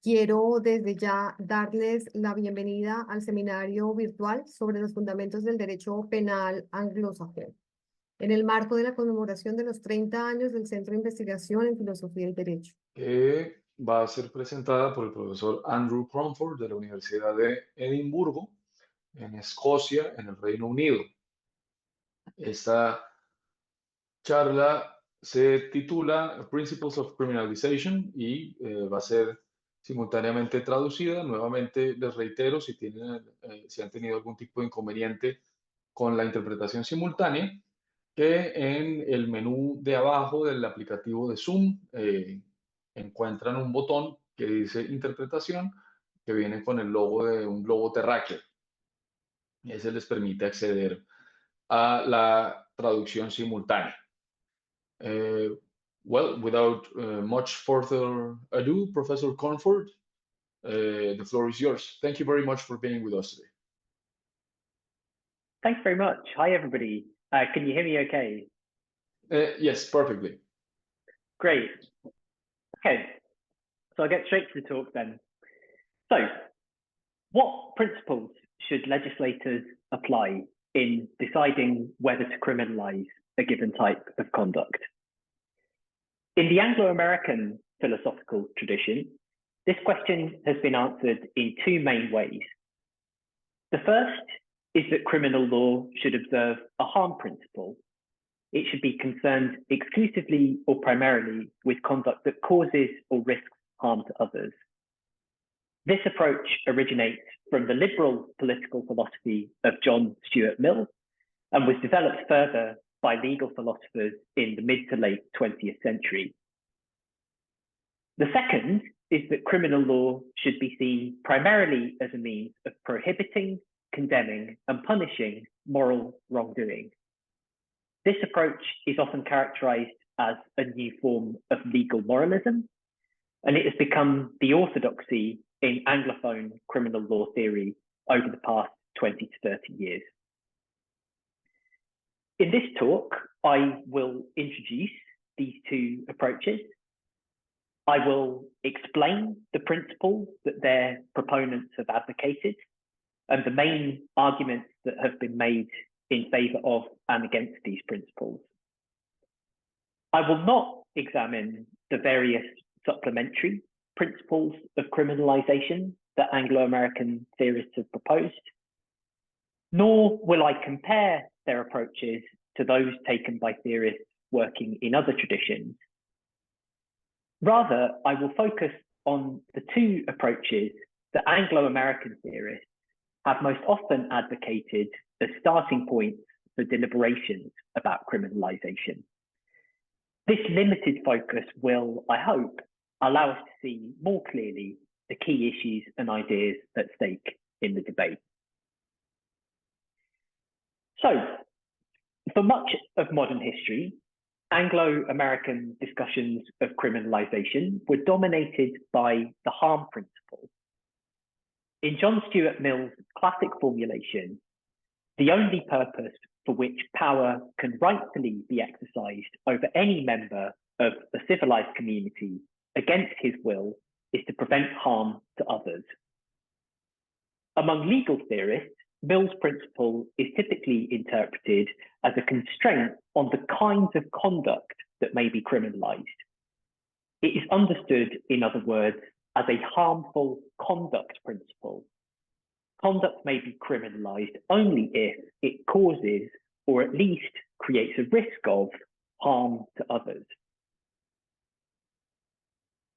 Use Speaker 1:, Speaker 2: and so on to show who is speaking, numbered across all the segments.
Speaker 1: Quiero desde ya darles la bienvenida al seminario virtual sobre los fundamentos del derecho penal anglosajón, en el marco de la conmemoración de los 30 años del Centro de Investigación en Filosofía y Derecho.
Speaker 2: Que va a ser presentada por el profesor Andrew Cornford de la Universidad de Edimburgo, en Escocia, en el Reino Unido. Esta charla se titula Principles of Criminalization y va a ser simultáneamente traducida. Nuevamente les reitero, si han tenido algún tipo de inconveniente con la interpretación simultánea, que en el menú de abajo del aplicativo de Zoom encuentran un botón que dice interpretación, que viene con el logo de un globo terráqueo. Ese les permite acceder a la traducción simultánea. Well, without much further ado, Professor Cornford, the floor is yours. Thank you very much for being with us today.
Speaker 3: Thanks very much. Hi, everybody. Can you hear me okay?
Speaker 2: Yes, perfectly.
Speaker 3: Great. Okay, so I'll get straight to the talk then. So, what principles should legislators apply in deciding whether to criminalize a given type of conduct? In the Anglo-American philosophical tradition, this question has been answered in two main ways. The first is that criminal law should observe a harm principle. It should be concerned exclusively or primarily with conduct that causes or risks harm to others. This approach originates from the liberal political philosophy of John Stuart Mill and was developed further by legal philosophers in the mid to late 20th century. The second is that criminal law should be seen primarily as a means of prohibiting, condemning, and punishing moral wrongdoing. This approach is often characterized as a new form of legal moralism, and it has become the orthodoxy in Anglophone criminal law theory over the past 20 to 30 years. In this talk, I will introduce these two approaches. I will explain the principles that their proponents have advocated and the main arguments that have been made in favor of and against these principles. I will not examine the various supplementary principles of criminalization that Anglo-American theorists have proposed, nor will I compare their approaches to those taken by theorists working in other traditions. Rather, I will focus on the two approaches that Anglo-American theorists have most often advocated as starting points for deliberations about criminalization. This limited focus will, I hope, allow us to see more clearly the key issues and ideas at stake in the debate. So, for much of modern history, Anglo-American discussions of criminalization were dominated by the harm principle. In John Stuart Mill's classic formulation, the only purpose for which power can rightfully be exercised over any member of a civilized community against his will is to prevent harm to others. Among legal theorists, Mill's principle is typically interpreted as a constraint on the kinds of conduct that may be criminalized. It is understood, in other words, as a harmful conduct principle. Conduct may be criminalized only if it causes or at least creates a risk of harm to others.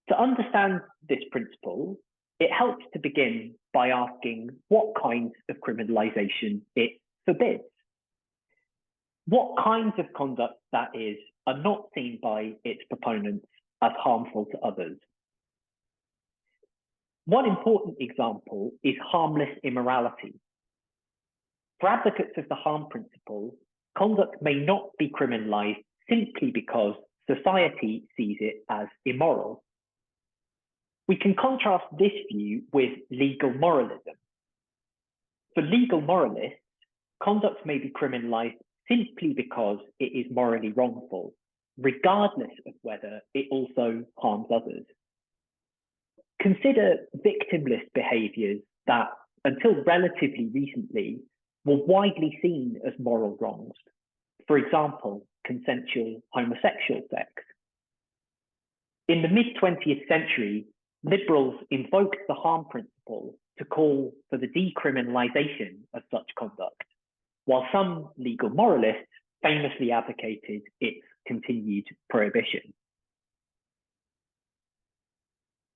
Speaker 3: To understand this principle, it helps to begin by asking what kinds of criminalization it forbids. What kinds of conduct, that is, are not seen by its proponents as harmful to others. One important example is harmless immorality. For advocates of the harm principle, conduct may not be criminalized simply because society sees it as immoral. We can contrast this view with legal moralism. For legal moralists, conduct may be criminalized simply because it is morally wrongful, regardless of whether it also harms others. consider victimless behaviours that, until relatively recently, were widely seen as moral wrongs. For example, consensual homosexual sex. In the mid-20th century, liberals invoked the harm principle to call for the decriminalisation of such conduct, while some legal moralists famously advocated its continued prohibition.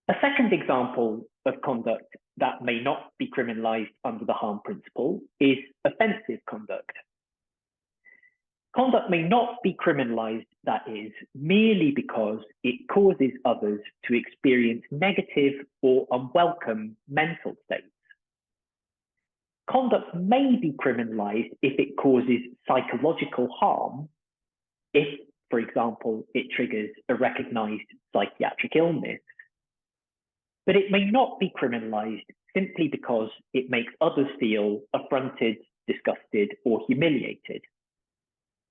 Speaker 3: A second example of conduct that may not be criminalised under the harm principle is offensive conduct. Conduct may not be criminalised, that is, merely because it causes others to experience negative or unwelcome mental states. Conduct may be criminalised if it causes psychological harm, if, for example, it triggers a recognised psychiatric illness. But it may not be criminalised simply because it makes others feel affronted, disgusted, or humiliated.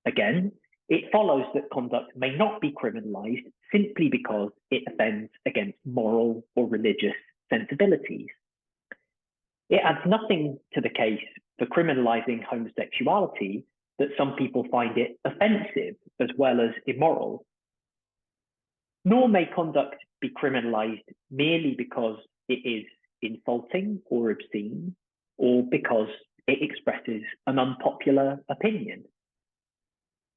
Speaker 3: Again, it follows that conduct may not be criminalised simply because it offends against moral or religious sensibilities. It adds nothing to the case for criminalising homosexuality that some people find it offensive as well as immoral. Nor may conduct be criminalised merely because it is insulting or obscene, or because it expresses an unpopular opinion.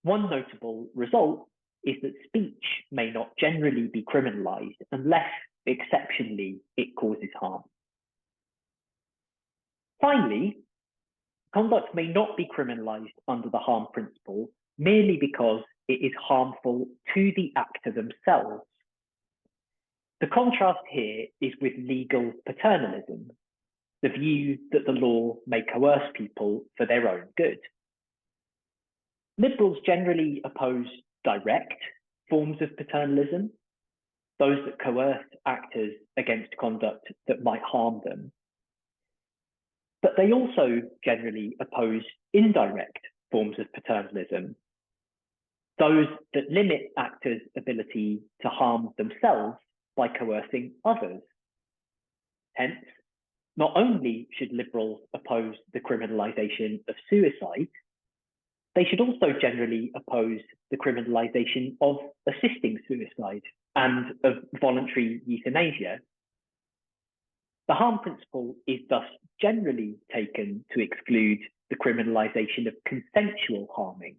Speaker 3: One notable result is that speech may not generally be criminalised unless, exceptionally, it causes harm. Finally, conduct may not be criminalised under the harm principle merely because it is harmful to the actor themselves. The contrast here is with legal paternalism, the view that the law may coerce people for their own good. Liberals generally oppose direct forms of paternalism, those that coerce actors against conduct that might harm them. But they also generally oppose indirect forms of paternalism, those that limit actors' ability to harm themselves by coercing others. Hence, not only should liberals oppose the criminalisation of suicide, they should also generally oppose the criminalisation of assisting suicide and of voluntary euthanasia. The harm principle is thus generally taken to exclude the criminalisation of consensual harming,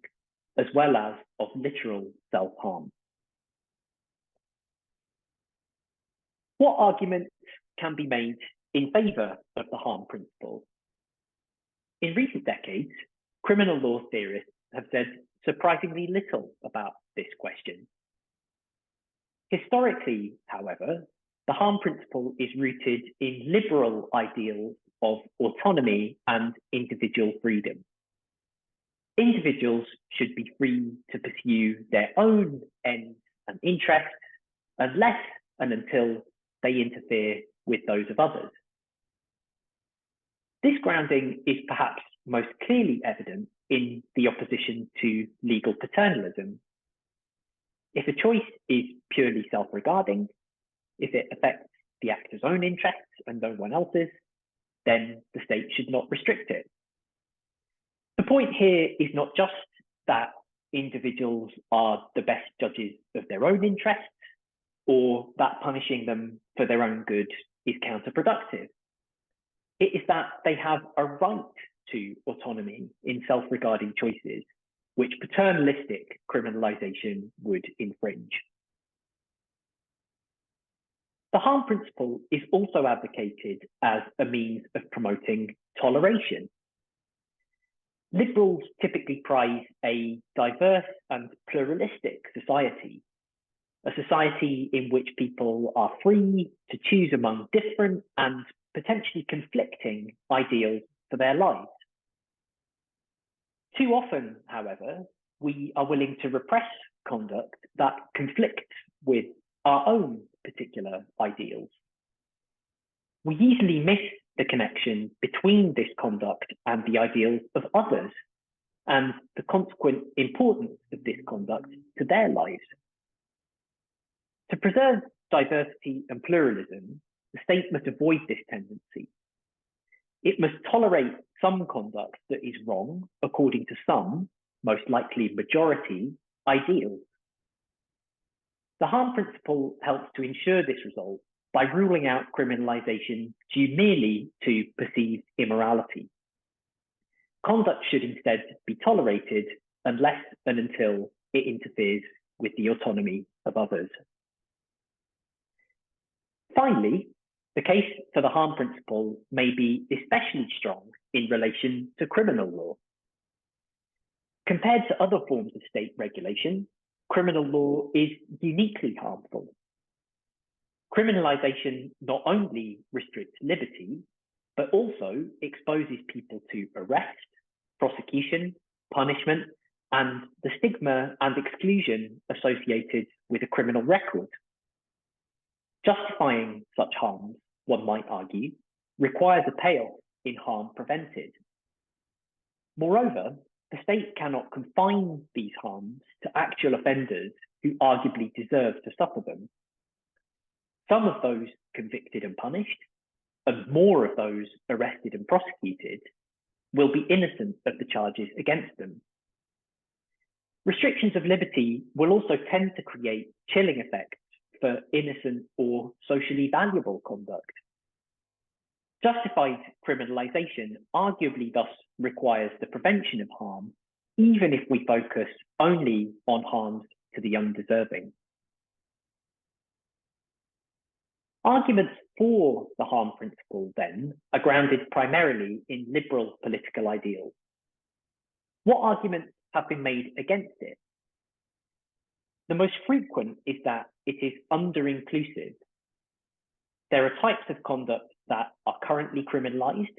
Speaker 3: as well as of literal self-harm. What arguments can be made in favour of the harm principle? In recent decades, criminal law theorists have said surprisingly little about this question. Historically, however, the harm principle is rooted in liberal ideals of autonomy and individual freedom. Individuals should be free to pursue their own ends and interests unless and until they interfere with those of others. This grounding is perhaps most clearly evident in the opposition to legal paternalism. If a choice is purely self-regarding, if it affects the actor's own interests and no one else's, then the state should not restrict it. The point here is not just that individuals are the best judges of their own interests, or that punishing them for their own good is counterproductive. It is that they have a right to autonomy in self-regarding choices, which paternalistic criminalisation would infringe. The harm principle is also advocated as a means of promoting toleration. Liberals typically prize a diverse and pluralistic society, a society in which people are free to choose among different and potentially conflicting ideals for their lives. Too often, however, we are willing to repress conduct that conflicts with our own particular ideals. We easily miss the connection between this conduct and the ideals of others, and the consequent importance of this conduct to their lives. To preserve diversity and pluralism, the state must avoid this tendency. It must tolerate some conduct that is wrong according to some, most likely majority, ideals. The harm principle helps to ensure this result by ruling out criminalisation due merely to perceived immorality. Conduct should instead be tolerated unless and until it interferes with the autonomy of others. Finally, the case for the harm principle may be especially strong in relation to criminal law. Compared to other forms of state regulation, criminal law is uniquely harmful. Criminalisation not only restricts liberty, but also exposes people to arrest, prosecution, punishment, and the stigma and exclusion associated with a criminal record. Justifying such harms, one might argue, requires a payoff in harm prevented. Moreover, the state cannot confine these harms to actual offenders who arguably deserve to suffer them. Some of those convicted and punished, and more of those arrested and prosecuted, will be innocent of the charges against them. Restrictions of liberty will also tend to create chilling effects for innocent or socially valuable conduct. Justified criminalisation arguably thus requires the prevention of harm, even if we focus only on harms to the undeserving. Arguments for the harm principle, then, are grounded primarily in liberal political ideals. What arguments have been made against it? The most frequent is that it is under-inclusive. There are types of conduct that are currently criminalised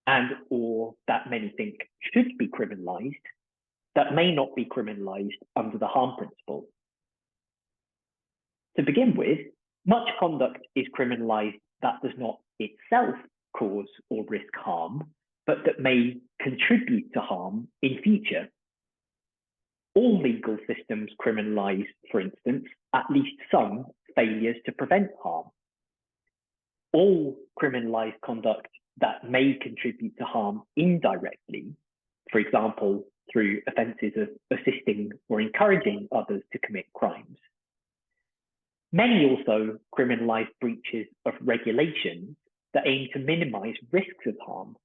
Speaker 3: and or that many think should be criminalised that may not be criminalised under the harm principle. To begin with, much conduct is criminalised that does not itself cause or risk harm, but that may contribute to harm in future. All legal systems criminalise, for instance, at least some failures to prevent harm. All criminalised conduct that may contribute to harm indirectly, for example, through offences of assisting or encouraging others to commit crimes. Many also criminalise breaches of regulations that aim to minimise risks of harm,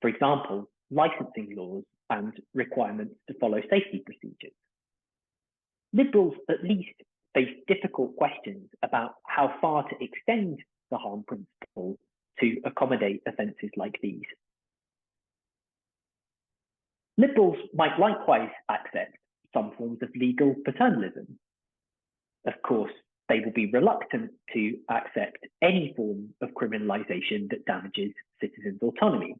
Speaker 3: for example, licensing laws and requirements to follow safety procedures. Liberals at least face difficult questions about how far to extend the harm principle to accommodate offences like these. Liberals might likewise accept some forms of legal paternalism. Of course, they will be reluctant to accept any form of criminalisation that damages citizens' autonomy.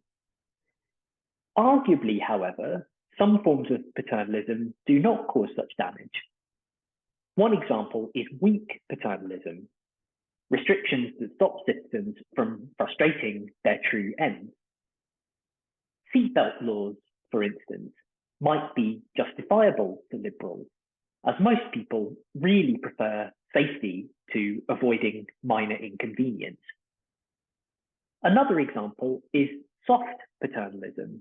Speaker 3: Arguably, however, some forms of paternalism do not cause such damage. One example is weak paternalism, restrictions that stop citizens from frustrating their true ends. Seatbelt laws, for instance, might be justifiable to liberals, as most people really prefer safety to avoiding minor inconvenience. Another example is soft paternalism,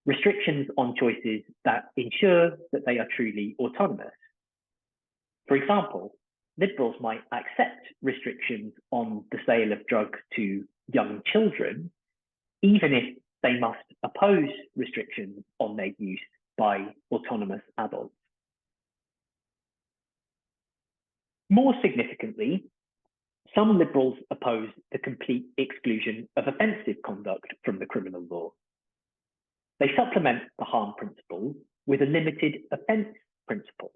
Speaker 3: restrictions on choices that ensure that they are truly autonomous. For example, liberals might accept restrictions on the sale of drugs to young children, even if they must oppose restrictions on their use by autonomous adults. More significantly, some liberals oppose the complete exclusion of offensive conduct from the criminal law. They supplement the harm principle with a limited offence principle.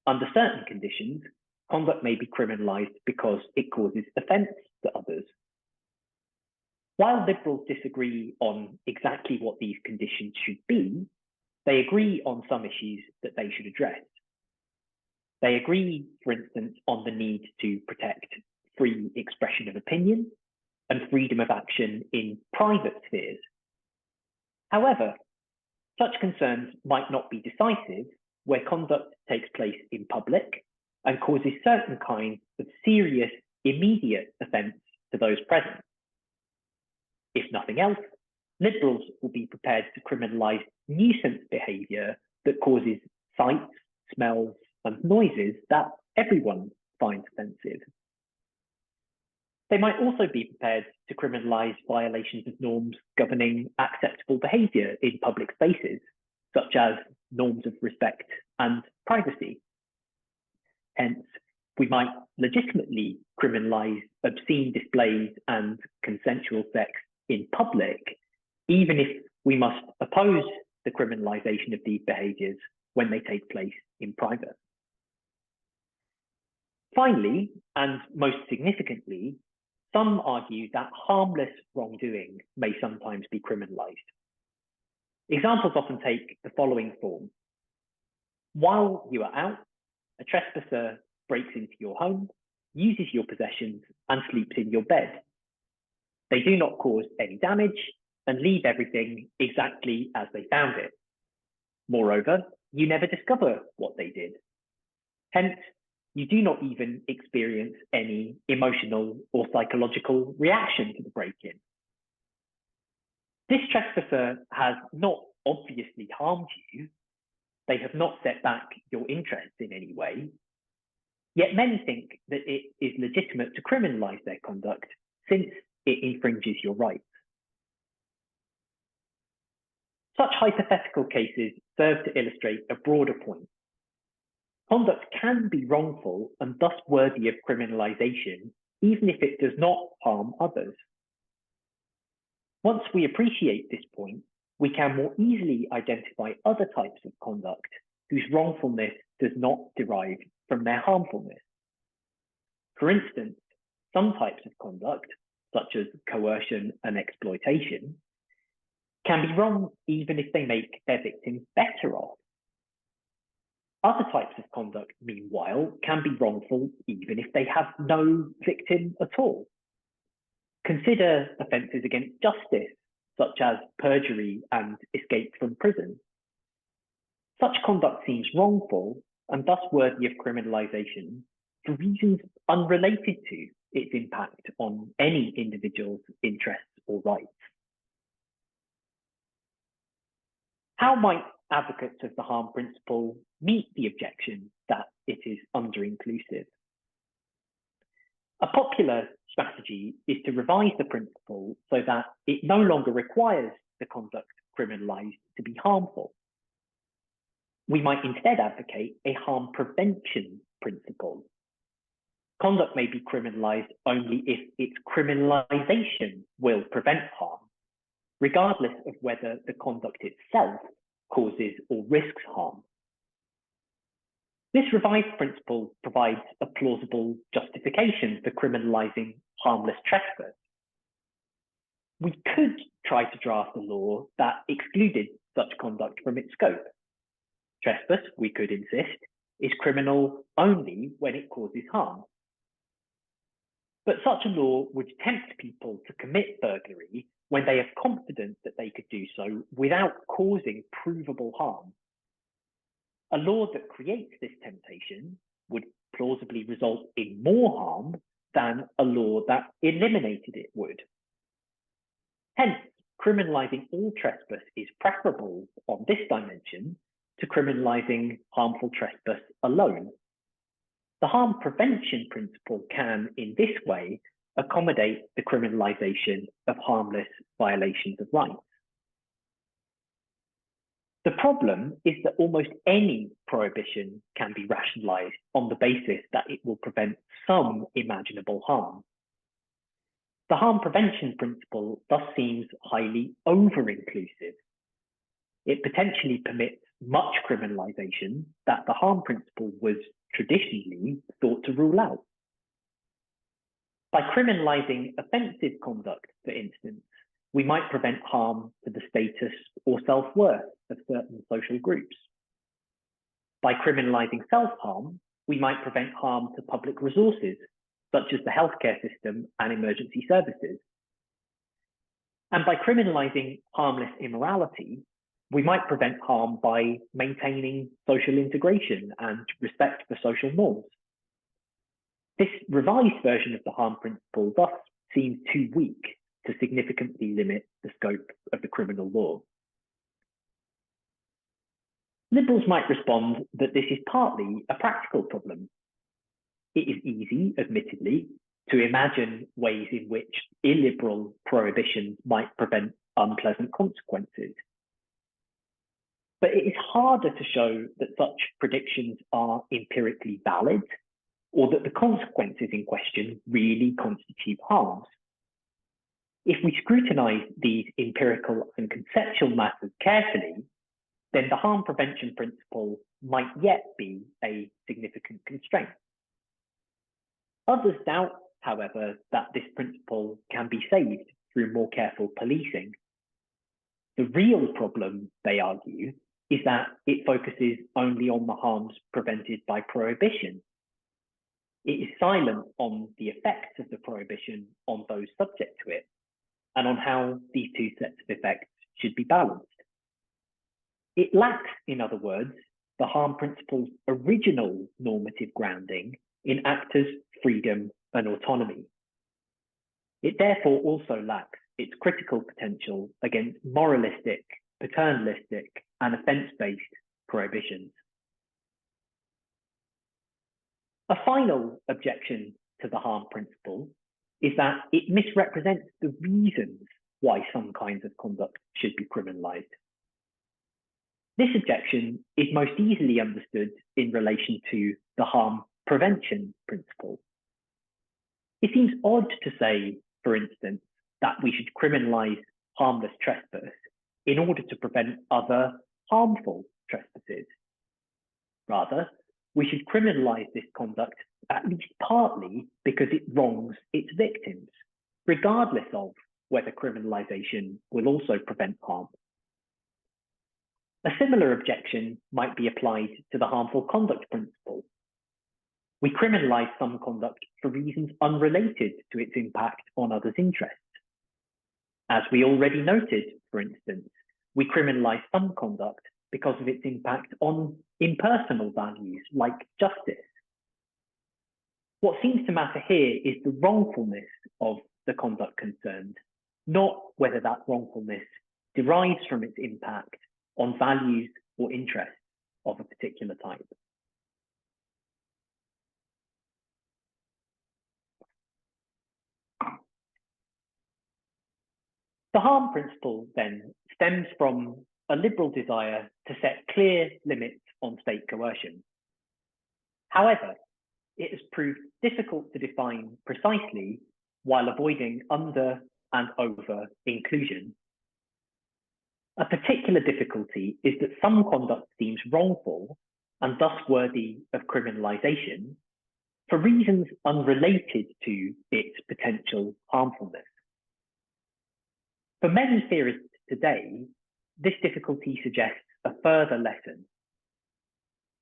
Speaker 3: Under certain conditions, conduct may be criminalised because it causes offence to others. While liberals disagree on exactly what these conditions should be, they agree on some issues that they should address. They agree, for instance, on the need to protect free expression of opinion and freedom of action in private spheres. However, such concerns might not be decisive where conduct takes place in public and causes certain kinds of serious immediate offence to those present. If nothing else, liberals will be prepared to criminalise nuisance behaviour that causes sights, smells, and noises that everyone finds offensive. They might also be prepared to criminalise violations of norms governing acceptable behaviour in public spaces, such as norms of respect and privacy. Hence, we might legitimately criminalise obscene displays and consensual sex in public, even if we must oppose the criminalisation of these behaviours when they take place in private. Finally, and most significantly, some argue that harmless wrongdoing may sometimes be criminalised. Examples often take the following form. While you are out, a trespasser breaks into your home, uses your possessions, and sleeps in your bed. They do not cause any damage and leave everything exactly as they found it. Moreover, you never discover what they did. Hence, you do not even experience any emotional or psychological reaction to the break-in. This trespasser has not obviously harmed you. They have not set back your interests in any way. Yet many think that it is legitimate to criminalise their conduct since it infringes your rights. Such hypothetical cases serve to illustrate a broader point. Conduct can be wrongful and thus worthy of criminalisation, even if it does not harm others. Once we appreciate this point, we can more easily identify other types of conduct whose wrongfulness does not derive from their harmfulness. For instance, some types of conduct, such as coercion and exploitation, can be wrong even if they make their victims better off. Other types of conduct, meanwhile, can be wrongful even if they have no victim at all. Consider offences against justice, such as perjury and escape from prison. Such conduct seems wrongful and thus worthy of criminalisation for reasons unrelated to its impact on any individual's interests or rights. How might advocates of the harm principle meet the objection that it is under-inclusive? A popular strategy is to revise the principle so that it no longer requires the conduct criminalised to be harmful. We might instead advocate a harm prevention principle. Conduct may be criminalised only if its criminalisation will prevent harm, regardless of whether the conduct itself causes or risks harm. This revised principle provides a plausible justification for criminalising harmless trespass. We could try to draft a law that excluded such conduct from its scope. Trespass, we could insist, is criminal only when it causes harm. But such a law would tempt people to commit burglary when they are confident that they could do so without causing provable harm. A law that creates this temptation would plausibly result in more harm than a law that eliminated it would. Hence, criminalising all trespass is preferable on this dimension to criminalising harmful trespass alone. The harm prevention principle can, in this way, accommodate the criminalisation of harmless violations of rights. The problem is that almost any prohibition can be rationalised on the basis that it will prevent some imaginable harm. The harm prevention principle thus seems highly over-inclusive. It potentially permits much criminalisation that the harm principle was traditionally thought to rule out. By criminalising offensive conduct, for instance, we might prevent harm to the status or self-worth of certain social groups. By criminalising self-harm, we might prevent harm to public resources, such as the healthcare system and emergency services. And by criminalising harmless immorality, we might prevent harm by maintaining social integration and respect for social norms. This revised version of the harm principle thus seems too weak to significantly limit the scope of the criminal law. Liberals might respond that this is partly a practical problem. It is easy, admittedly, to imagine ways in which illiberal prohibitions might prevent unpleasant consequences. But it is harder to show that such predictions are empirically valid, or that the consequences in question really constitute harms. If we scrutinize these empirical and conceptual matters carefully, then the harm prevention principle might yet be a significant constraint. Others doubt, however, that this principle can be saved through more careful policing. The real problem, they argue, is that it focuses only on the harms prevented by prohibition. It is silent on the effects of the prohibition on those subject to it, and on how these two sets of effects should be balanced. It lacks, in other words, the harm principle's original normative grounding in actors' freedom and autonomy. It therefore also lacks its critical potential against moralistic, paternalistic, and offence-based prohibitions. A final objection to the harm principle is that it misrepresents the reasons why some kinds of conduct should be criminalised. This objection is most easily understood in relation to the harm prevention principle. It seems odd to say, for instance, that we should criminalise harmless trespass in order to prevent other harmful trespasses. Rather, we should criminalise this conduct at least partly because it wrongs its victims, regardless of whether criminalisation will also prevent harm. A similar objection might be applied to the harmful conduct principle. We criminalise some conduct for reasons unrelated to its impact on others' interests. As we already noted, for instance, we criminalise some conduct because of its impact on impersonal values like justice. What seems to matter here is the wrongfulness of the conduct concerned, not whether that wrongfulness derives from its impact on values or interests of a particular type. The harm principle then stems from a liberal desire to set clear limits on state coercion. However, it has proved difficult to define precisely while avoiding under and over inclusion. A particular difficulty is that some conduct seems wrongful and thus worthy of criminalisation for reasons unrelated to its potential harmfulness. For many theorists today, this difficulty suggests a further lesson.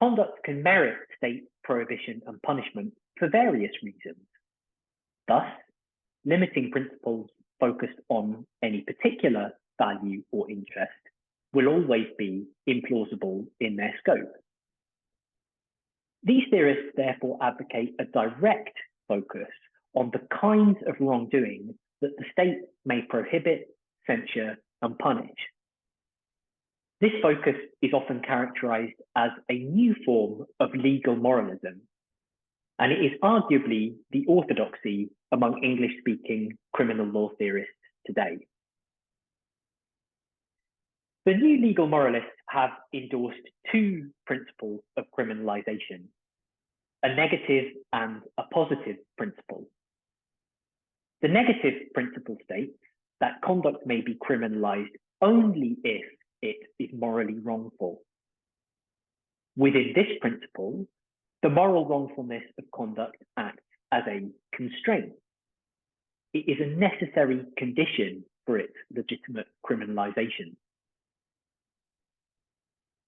Speaker 3: Conduct can merit state prohibition and punishment for various reasons. Thus, limiting principles focused on any particular value or interest will always be implausible in their scope. These theorists therefore advocate a direct focus on the kinds of wrongdoing that the state may prohibit, censure, and punish. This focus is often characterized as a new form of legal moralism, and it is arguably the orthodoxy among English-speaking criminal law theorists today. The new legal moralists have endorsed two principles of criminalisation, a negative and a positive principle. The negative principle states that conduct may be criminalised only if it is morally wrongful. Within this principle, the moral wrongfulness of conduct acts as a constraint. It is a necessary condition for its legitimate criminalisation.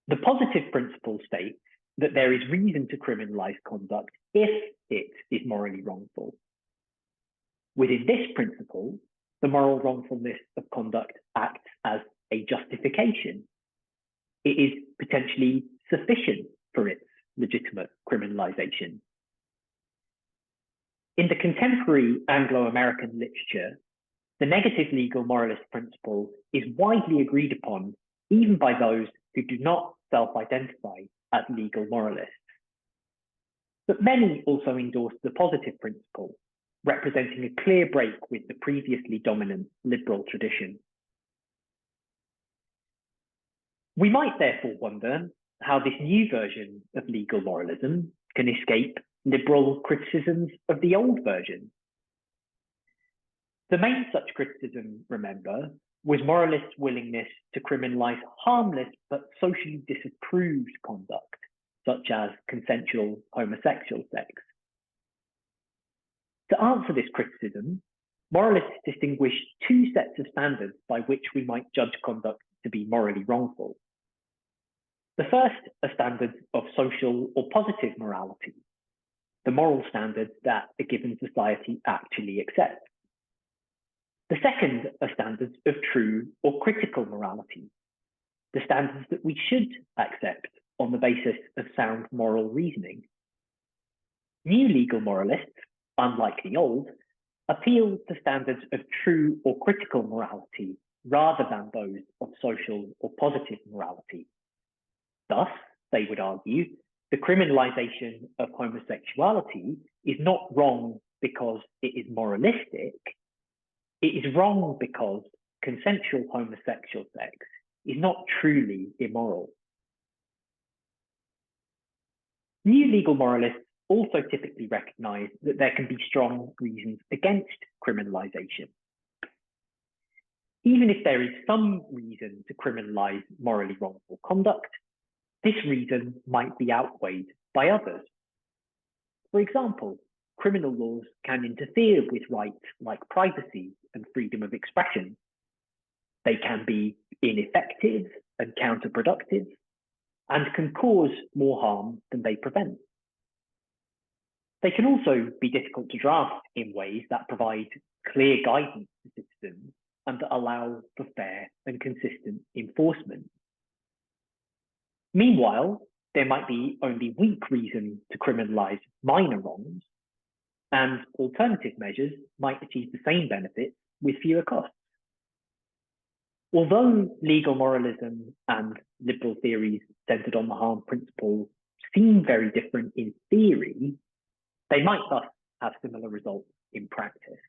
Speaker 3: The positive principle states that there is reason to criminalise conduct if it is morally wrongful. Within this principle, the moral wrongfulness of conduct acts as a justification. It is potentially sufficient for its legitimate criminalisation. In the contemporary Anglo-American literature, the negative legal moralist principle is widely agreed upon even by those who do not self-identify as legal moralists. But many also endorse the positive principle, representing a clear break with the previously dominant liberal tradition. We might therefore wonder how this new version of legal moralism can escape liberal criticisms of the old version. The main such criticism, remember, was moralists' willingness to criminalize harmless but socially disapproved conduct, such as consensual homosexual sex. To answer this criticism, moralists distinguished two sets of standards by which we might judge conduct to be morally wrongful. The first are standards of social or positive morality, the moral standards that a given society actually accepts. The second are standards of true or critical morality, the standards that we should accept on the basis of sound moral reasoning. New legal moralists, unlike the old, appeal to standards of true or critical morality rather than those of social or positive morality. Thus, they would argue, the criminalization of homosexuality is not wrong because it is moralistic. It is wrong because consensual homosexual sex is not truly immoral. New legal moralists also typically recognize that there can be strong reasons against criminalization. Even if there is some reason to criminalize morally wrongful conduct, this reason might be outweighed by others. For example, criminal laws can interfere with rights like privacy and freedom of expression. They can be ineffective and counterproductive, and can cause more harm than they prevent. They can also be difficult to draft in ways that provide clear guidance to citizens and that allow for fair and consistent enforcement. Meanwhile, there might be only weak reason to criminalize minor wrongs, and alternative measures might achieve the same benefits with fewer costs. Although legal moralism and liberal theories centered on the harm principle seem very different in theory, they might thus have similar results in practice.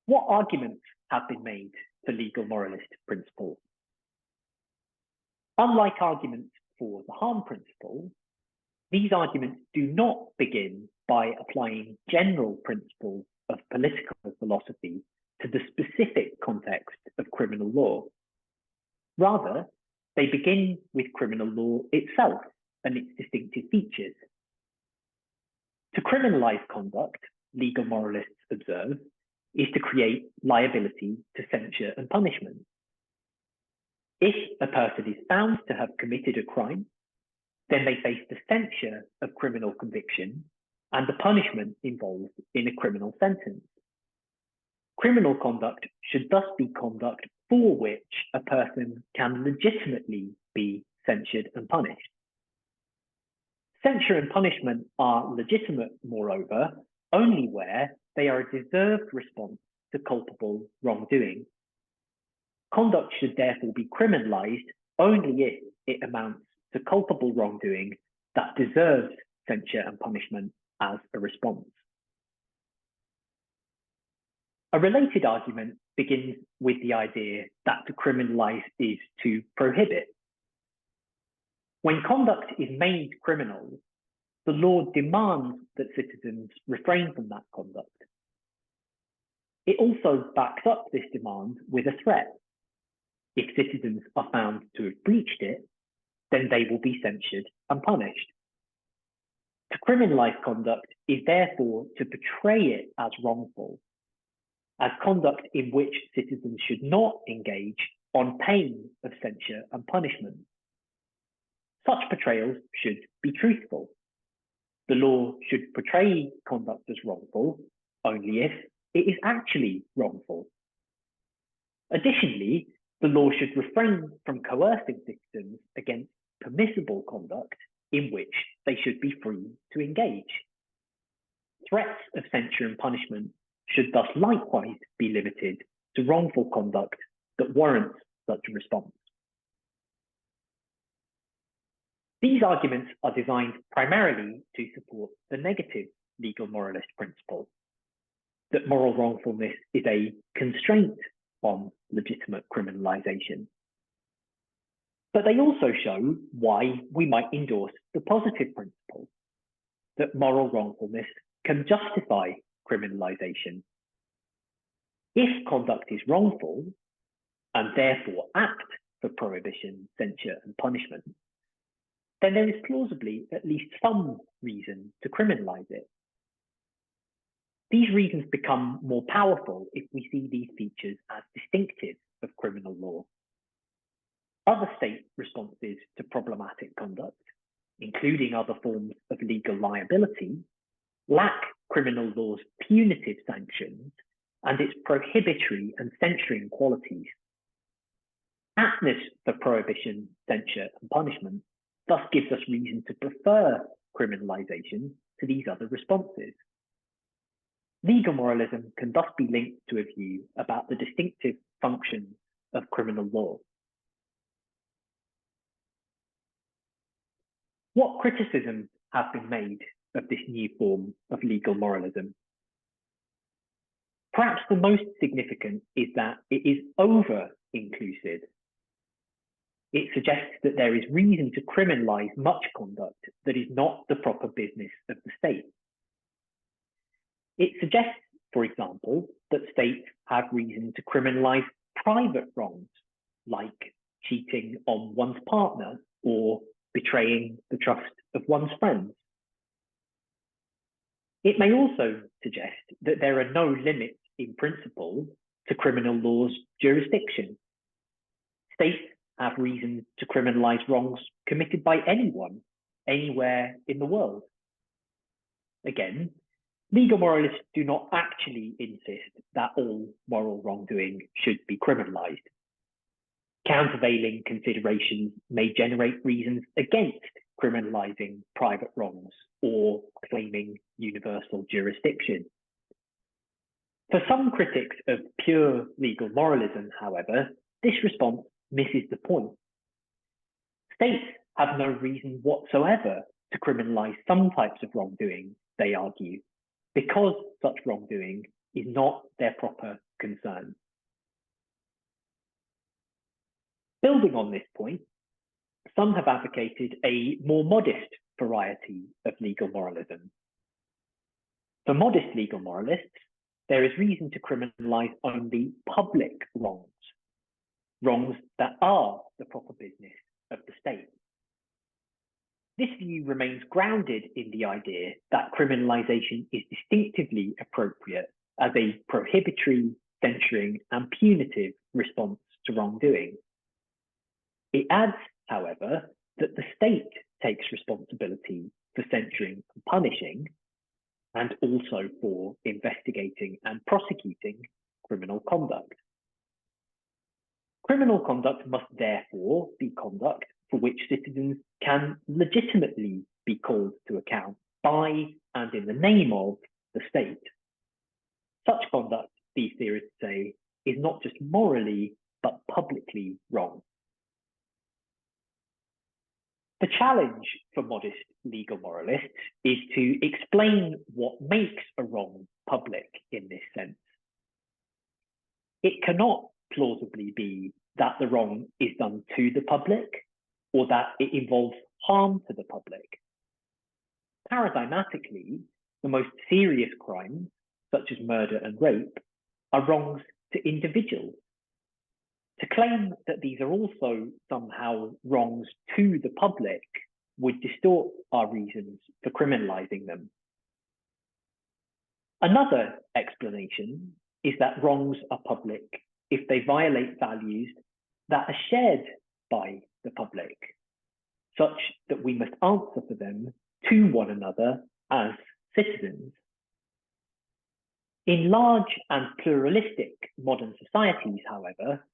Speaker 3: What arguments have been made for legal moralist principles? Unlike arguments for the harm principle, these arguments do not begin by applying general principles of political philosophy to the specific context of criminal law. Rather, they begin with criminal law itself and its distinctive features. To criminalize conduct, legal moralists observe, is to create liability to censure and punishment. If a person is found to have committed a crime, then they face the censure of criminal conviction and the punishment involved in a criminal sentence. Criminal conduct should thus be conduct for which a person can legitimately be censured and punished. Censure and punishment are legitimate, moreover, only where they are a deserved response to culpable wrongdoing. Conduct should therefore be criminalized only if it amounts to culpable wrongdoing that deserves censure and punishment as a response. A related argument begins with the idea that to criminalize is to prohibit. When conduct is made criminal, the law demands that citizens refrain from that conduct. It also backs up this demand with a threat. If citizens are found to have breached it, then they will be censured and punished. To criminalize conduct is therefore to portray it as wrongful, as conduct in which citizens should not engage on pain of censure and punishment. Such portrayals should be truthful. The law should portray conduct as wrongful only if it is actually wrongful. Additionally, the law should refrain from coercing citizens against permissible conduct in which they should be free to engage. Threats of censure and punishment should thus likewise be limited to wrongful conduct that warrants such a response. These arguments are designed primarily to support the negative legal moralist principle, that moral wrongfulness is a constraint on legitimate criminalisation. But they also show why we might endorse the positive principle, that moral wrongfulness can justify criminalisation. If conduct is wrongful, and therefore apt for prohibition, censure, and punishment, then there is plausibly at least some reason to criminalise it. These reasons become more powerful if we see these features as distinctive of criminal law. Other state responses to problematic conduct, including other forms of legal liability, lack criminal law's punitive sanctions and its prohibitory and censuring qualities. Aptness for prohibition, censure, and punishment thus gives us reason to prefer criminalisation to these other responses. Legal moralism can thus be linked to a view about the distinctive functions of criminal law. What criticisms have been made of this new form of legal moralism? Perhaps the most significant is that it is over-inclusive. It suggests that there is reason to criminalise much conduct that is not the proper business of the state. It suggests, for example, that states have reason to criminalise private wrongs, like cheating on one's partner or betraying the trust of one's friends. It may also suggest that there are no limits in principle to criminal law's jurisdiction. States have reason to criminalise wrongs committed by anyone, anywhere in the world. Again, legal moralists do not actually insist that all moral wrongdoing should be criminalised. Countervailing considerations may generate reasons against criminalising private wrongs or claiming universal jurisdiction. For some critics of pure legal moralism, however, this response misses the point. States have no reason whatsoever to criminalise some types of wrongdoing, they argue, because such wrongdoing is not their proper concern. Building on this point, some have advocated a more modest variety of legal moralism. For modest legal moralists, there is reason to criminalise only public wrongs, wrongs that are the proper business of the state. This view remains grounded in the idea that criminalisation is distinctively appropriate as a prohibitory, censuring, and punitive response to wrongdoing. It adds, however, that the state takes responsibility for censuring and punishing, and also for investigating and prosecuting criminal conduct. Criminal conduct must therefore be conduct for which citizens can legitimately be called to account by and in the name of the state. Such conduct, these theorists say, is not just morally, but publicly wrong. The challenge for modest legal moralists is to explain what makes a wrong public in this sense. It cannot plausibly be that the wrong is done to the public or that it involves harm to the public. Paradigmatically, the most serious crimes, such as murder and rape, are wrongs to individuals. To claim that these are also somehow wrongs to the public would distort our reasons for criminalising them. Another explanation is that wrongs are public if they violate values that are shared by the public, such that we must answer for them to one another as citizens. In large and pluralistic modern societies, however,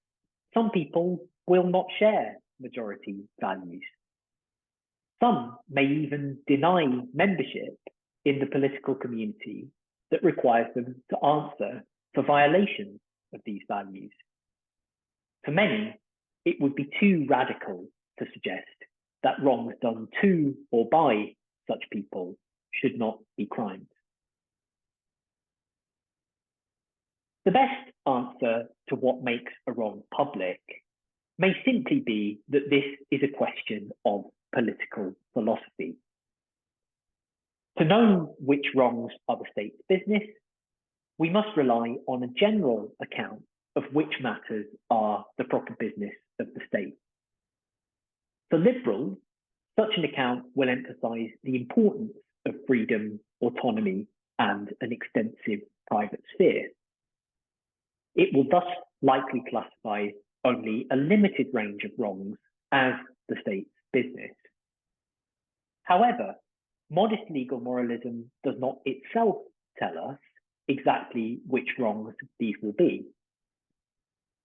Speaker 3: some people will not share majority values. Some may even deny membership in the political community that requires them to answer for violations of these values. For many, it would be too radical to suggest that wrongs done to or by such people should not be crimes. The best answer to what makes a wrong public may simply be that this is a question of political philosophy. To know which wrongs are the state's business, we must rely on a general account of which matters are the proper business of the state. For liberals, such an account will emphasize the importance of freedom, autonomy, and an extensive private sphere. It will thus likely classify only a limited range of wrongs as the state's business. However, modest legal moralism does not itself tell us exactly which wrongs these will be.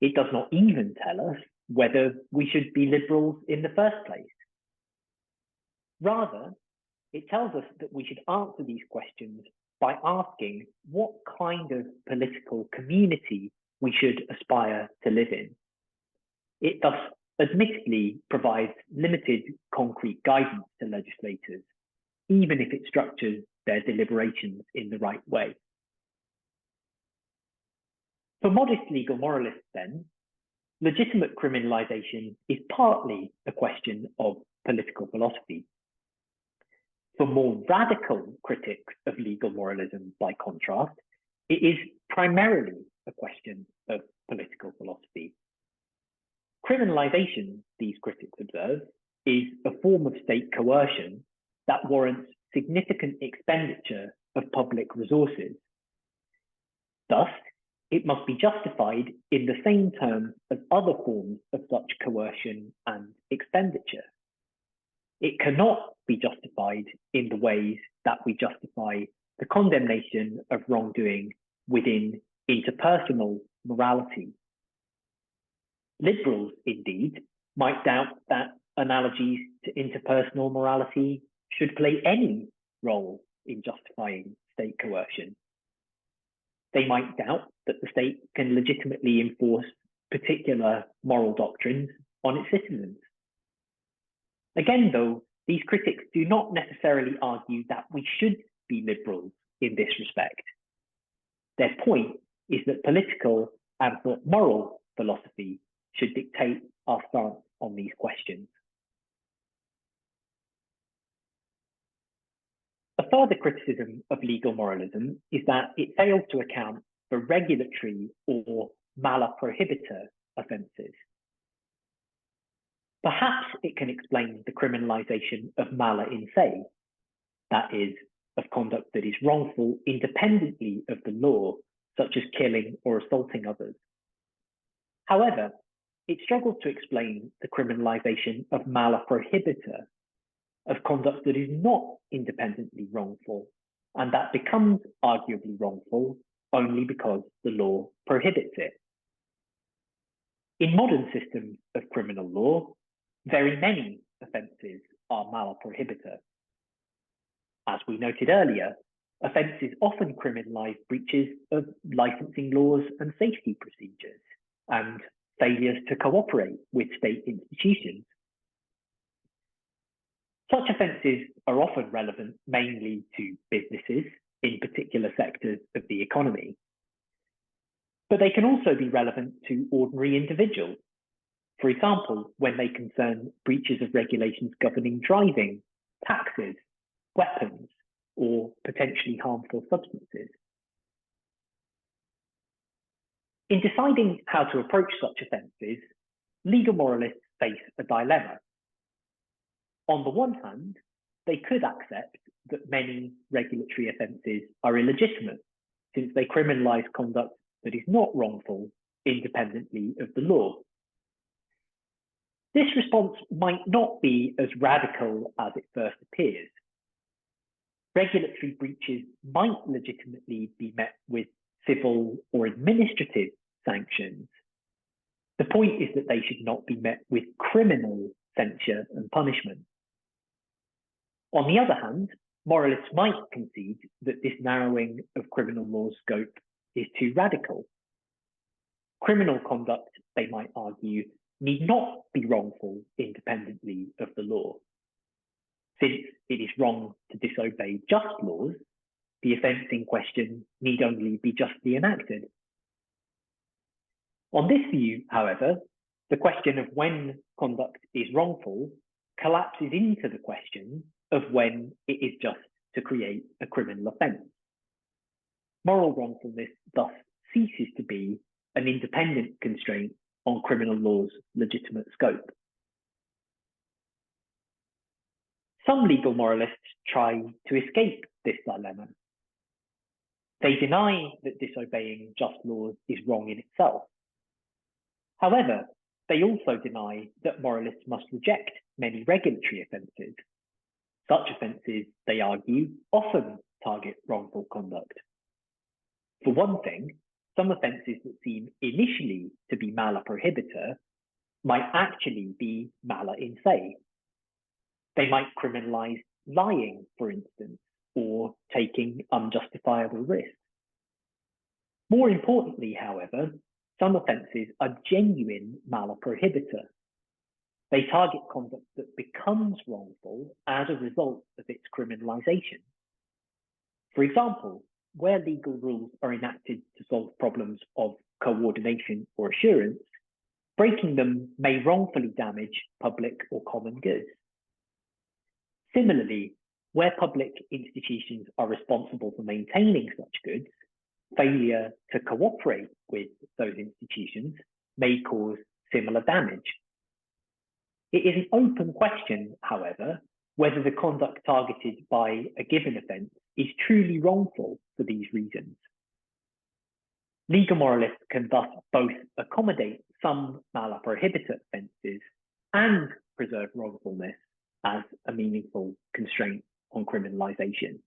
Speaker 3: It does not even tell us whether we should be liberals in the first place. Rather, it tells us that we should answer these questions by asking what kind of political community we should aspire to live in. It thus admittedly provides limited concrete guidance to legislators, even if it structures their deliberations in the right way. For modest legal moralists, then, legitimate criminalisation is partly a question of political philosophy. For more radical critics of legal moralism, by contrast, it is primarily a question of political philosophy. Criminalisation, these critics observe, is a form of state coercion that warrants significant expenditure of public resources. Thus, it must be justified in the same terms as other forms of such coercion and expenditure. It cannot be justified in the ways that we justify the condemnation of wrongdoing within interpersonal morality. Liberals, indeed, might doubt that analogies to interpersonal morality should play any role in justifying state coercion. They might doubt that the state can legitimately enforce particular moral doctrines on its citizens. Again, though, these critics do not necessarily argue that we should be liberals in this respect. Their point is that political and moral philosophy should dictate our stance on these questions. A further criticism of legal moralism is that it fails to account for regulatory or mala prohibita offences. Perhaps it can explain the criminalisation of mala in se, that is, of conduct that is wrongful independently of the law, such as killing or assaulting others. However, it struggles to explain the criminalisation of mala prohibita, of conduct that is not independently wrongful, and that becomes arguably wrongful only because the law prohibits it. In modern systems of criminal law, very many offences are mala prohibita. As we noted earlier, offences often criminalise breaches of licensing laws and safety procedures, and failures to cooperate with state institutions. Such offences are often relevant mainly to businesses in particular sectors of the economy, but they can also be relevant to ordinary individuals. For example, when they concern breaches of regulations governing driving, taxes, weapons, or potentially harmful substances. In deciding how to approach such offences, legal moralists face a dilemma. On the one hand, they could accept that many regulatory offences are illegitimate, since they criminalise conduct that is not wrongful independently of the law. This response might not be as radical as it first appears. Regulatory breaches might legitimately be met with civil or administrative sanctions. The point is that they should not be met with criminal censure and punishment. On the other hand, moralists might concede that this narrowing of criminal law's scope is too radical. Criminal conduct, they might argue, need not be wrongful independently of the law. Since it is wrong to disobey just laws, the offence in question need only be justly enacted. On this view, however, the question of when conduct is wrongful collapses into the question of when it is just to create a criminal offence. Moral wrongfulness thus ceases to be an independent constraint on criminal law's legitimate scope. Some legal moralists try to escape this dilemma. They deny that disobeying just laws is wrong in itself. However, they also deny that moralists must reject many regulatory offences. Such offences, they argue, often target wrongful conduct. For one thing, some offences that seem initially to be mala prohibita might actually be mala in se. They might criminalise lying, for instance, or taking unjustifiable risks. More importantly, however, some offences are genuine mala prohibita. They target conduct that becomes wrongful as a result of its criminalisation. For example, where legal rules are enacted to solve problems of coordination or assurance, breaking them may wrongfully damage public or common goods. Similarly, where public institutions are responsible for maintaining such goods, failure to cooperate with those institutions may cause similar damage. It is an open question, however, whether the conduct targeted by a given offence is truly wrongful for these reasons. Legal moralists can thus both accommodate some mala prohibita offences and preserve wrongfulness as a meaningful constraint on criminalisation.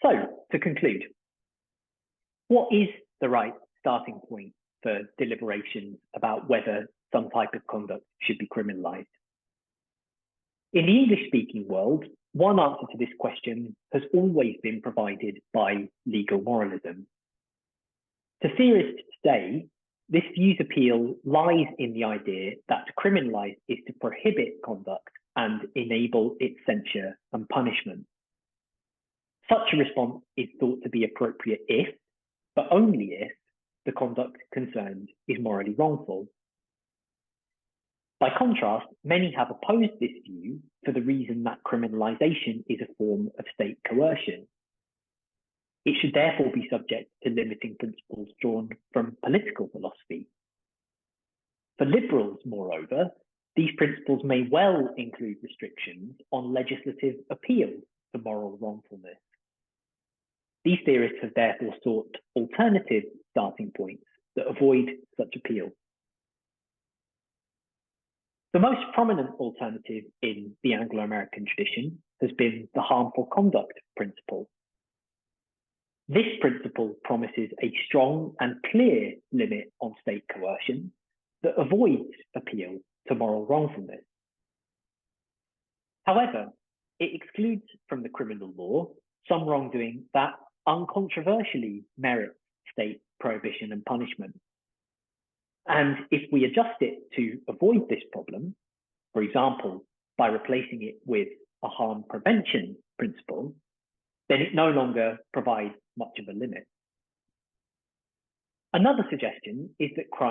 Speaker 3: So, to conclude, what is the right starting point for deliberations about whether some type of conduct should be criminalised? In the English-speaking world, one answer to this question has always been provided by legal moralism. To theorists today, this view's appeal lies in the idea that to criminalise is to prohibit conduct and enable its censure and punishment. Such a response is thought to be appropriate if, but only if, the conduct concerned is morally wrongful. By contrast, many have opposed this view for the reason that criminalisation is a form of state coercion. It should therefore be subject to limiting principles drawn from political philosophy. For liberals, moreover, these principles may well include restrictions on legislative appeal to moral wrongfulness. These theorists have therefore sought alternative starting points that avoid such appeal. The most prominent alternative in the Anglo-American tradition has been the harmful conduct principle. This principle promises a strong and clear limit on state coercion that avoids appeal to moral wrongfulness. However, it excludes from the criminal law some wrongdoing that uncontroversially merits state prohibition and punishment. And if we adjust it to avoid this problem, for example, by replacing it with a harm prevention principle, then it no longer provides much of a limit. Another suggestion is that crime